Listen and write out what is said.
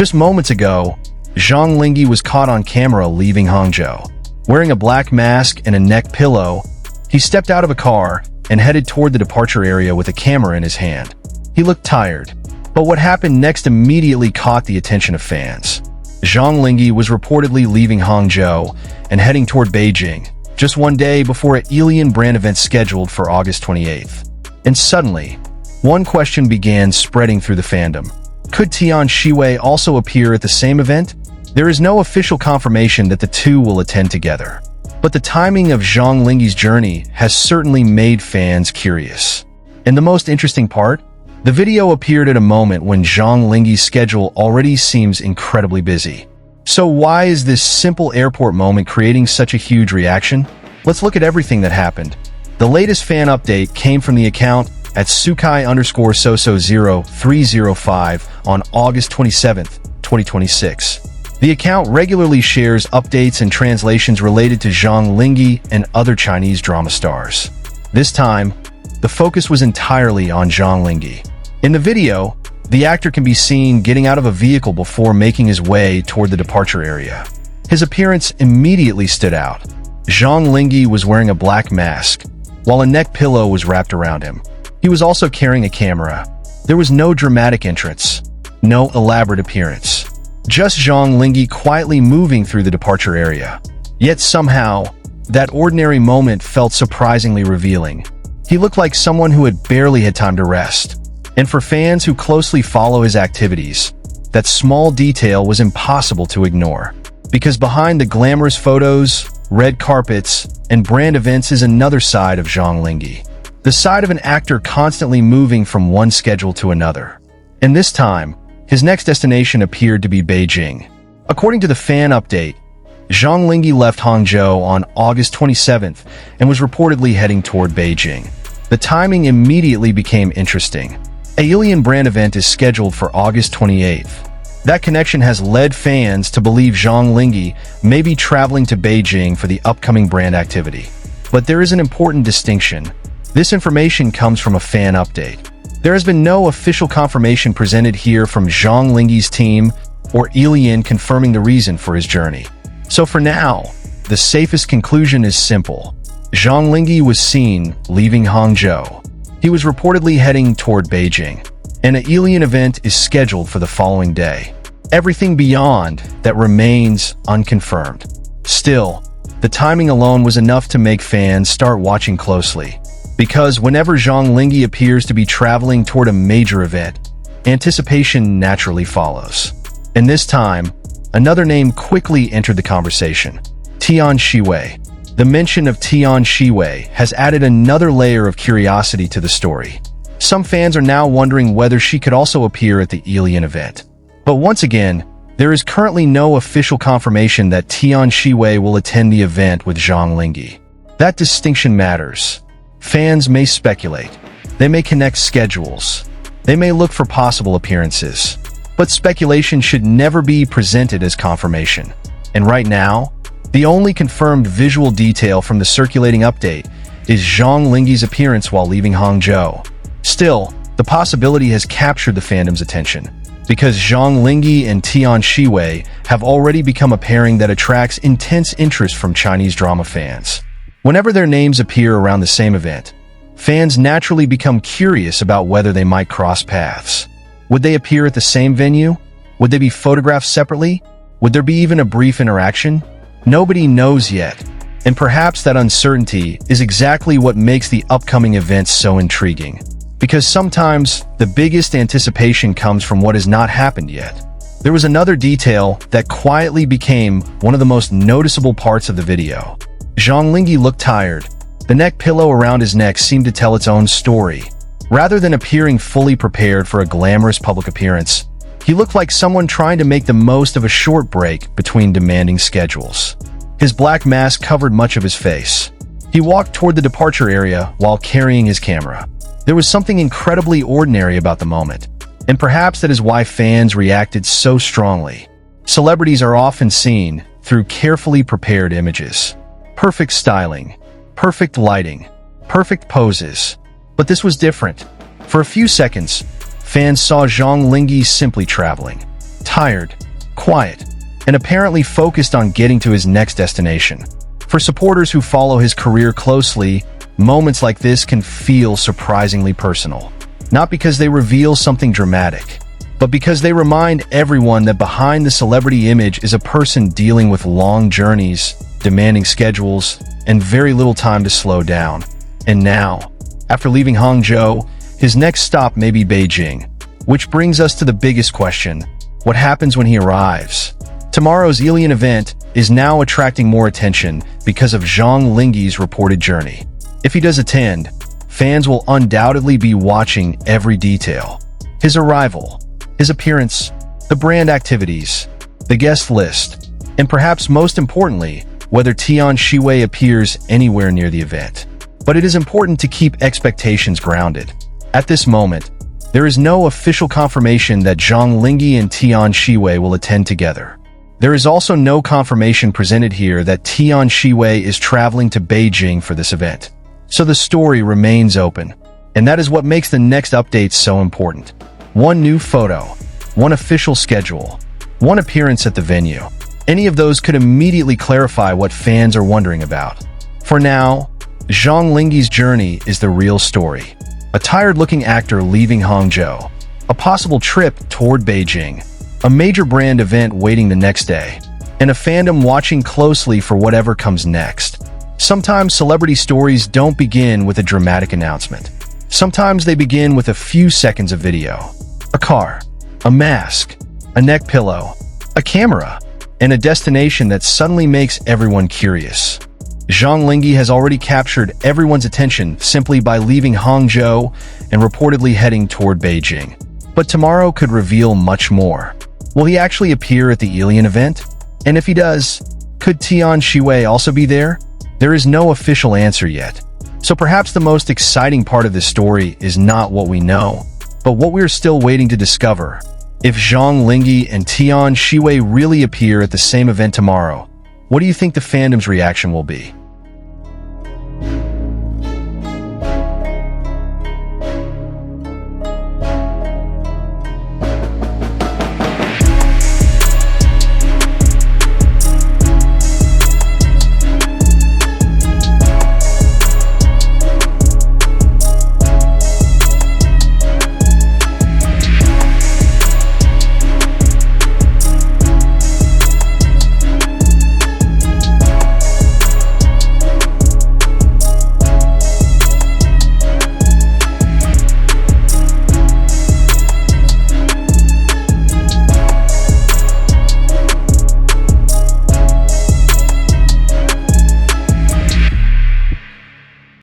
Just moments ago, Zhang Linghe was caught on camera leaving Hangzhou. Wearing a black mask and a neck pillow, he stepped out of a car and headed toward the departure area with a camera in his hand. He looked tired, but what happened next immediately caught the attention of fans. Zhang Linghe was reportedly leaving Hangzhou and heading toward Beijing, just one day before a Yilian brand event scheduled for August 28th. And suddenly, one question began spreading through the fandom. Could Tian Xiwei also appear at the same event? There is no official confirmation that the two will attend together, but the timing of Zhang Linghe's journey has certainly made fans curious. And the most interesting part? The video appeared at a moment when Zhang Linghe's schedule already seems incredibly busy. So why is this simple airport moment creating such a huge reaction? Let's look at everything that happened. The latest fan update came from the account at Sukai_Soso0305 on August 27, 2026. The account regularly shares updates and translations related to Zhang Linghe and other Chinese drama stars. This time, the focus was entirely on Zhang Linghe. In the video, the actor can be seen getting out of a vehicle before making his way toward the departure area. His appearance immediately stood out. Zhang Linghe was wearing a black mask, while a neck pillow was wrapped around him. He was also carrying a camera. There was no dramatic entrance, no elaborate appearance. Just Zhang Linghe quietly moving through the departure area. Yet somehow, that ordinary moment felt surprisingly revealing. He looked like someone who had barely had time to rest. And for fans who closely follow his activities, that small detail was impossible to ignore. Because behind the glamorous photos, red carpets, and brand events is another side of Zhang Linghe. The side of an actor constantly moving from one schedule to another. And this time, his next destination appeared to be Beijing. According to the fan update, Zhang Linghe left Hangzhou on August 27th and was reportedly heading toward Beijing. The timing immediately became interesting. A Yilian brand event is scheduled for August 28th. That connection has led fans to believe Zhang Linghe may be traveling to Beijing for the upcoming brand activity. But there is an important distinction. This information comes from a fan update. There has been no official confirmation presented here from Zhang Linghe's team or Yilian confirming the reason for his journey. So for now, the safest conclusion is simple. Zhang Linghe was seen leaving Hangzhou. He was reportedly heading toward Beijing, and an Yilian event is scheduled for the following day. Everything beyond that remains unconfirmed. Still, the timing alone was enough to make fans start watching closely. Because whenever Zhang Linghe appears to be traveling toward a major event, anticipation naturally follows. And this time, another name quickly entered the conversation: Tian Xiwei. The mention of Tian Xiwei has added another layer of curiosity to the story. Some fans are now wondering whether she could also appear at the Yilian event. But once again, there is currently no official confirmation that Tian Xiwei will attend the event with Zhang Linghe. That distinction matters. Fans may speculate. They may connect schedules. They may look for possible appearances. But speculation should never be presented as confirmation. And right now, the only confirmed visual detail from the circulating update is Zhang Linghe's appearance while leaving Hangzhou. Still, the possibility has captured the fandom's attention, because Zhang Linghe and Tian Xiwei have already become a pairing that attracts intense interest from Chinese drama fans. Whenever their names appear around the same event, fans naturally become curious about whether they might cross paths. Would they appear at the same venue? Would they be photographed separately? Would there be even a brief interaction? Nobody knows yet, and perhaps that uncertainty is exactly what makes the upcoming events so intriguing. Because sometimes, the biggest anticipation comes from what has not happened yet. There was another detail that quietly became one of the most noticeable parts of the video. Zhang Linghe looked tired. The neck pillow around his neck seemed to tell its own story. Rather than appearing fully prepared for a glamorous public appearance, he looked like someone trying to make the most of a short break between demanding schedules. His black mask covered much of his face. He walked toward the departure area while carrying his camera. There was something incredibly ordinary about the moment, and perhaps that is why fans reacted so strongly. Celebrities are often seen through carefully prepared images. Perfect styling, perfect lighting, perfect poses. But this was different. For a few seconds, fans saw Zhang Linghe simply traveling. tired, quiet, and apparently focused on getting to his next destination. For supporters who follow his career closely, moments like this can feel surprisingly personal. Not because they reveal something dramatic, but because they remind everyone that behind the celebrity image is a person dealing with long journeys, demanding schedules, and very little time to slow down. And now, after leaving Hangzhou, his next stop may be Beijing, which brings us to the biggest question: what happens when he arrives? Tomorrow's Yilian event is now attracting more attention because of Zhang Linghe's reported journey. If he does attend, fans will undoubtedly be watching every detail: his arrival, his appearance, the brand activities, the guest list, and perhaps most importantly, whether Tian Xiwei appears anywhere near the event. But it is important to keep expectations grounded. At this moment, there is no official confirmation that Zhang Linghe and Tian Xiwei will attend together. There is also no confirmation presented here that Tian Xiwei is traveling to Beijing for this event. So the story remains open, and that is what makes the next updates so important. One new photo, one official schedule, one appearance at the venue. Any of those could immediately clarify what fans are wondering about. For now, Zhang Linghe's journey is the real story. A tired-looking actor leaving Hangzhou, a possible trip toward Beijing, a major brand event waiting the next day, and a fandom watching closely for whatever comes next. Sometimes celebrity stories don't begin with a dramatic announcement. Sometimes they begin with a few seconds of video. A car, a mask, a neck pillow, a camera, and a destination that suddenly makes everyone curious. Zhang Linghe has already captured everyone's attention simply by leaving Hangzhou and reportedly heading toward Beijing. But tomorrow could reveal much more. Will he actually appear at the Yilian event? And if he does, could Tian Xiwei also be there? There is no official answer yet. So perhaps the most exciting part of this story is not what we know, but what we're still waiting to discover. If Zhang Linghe and Tian Xiwei really appear at the same event tomorrow, what do you think the fandom's reaction will be?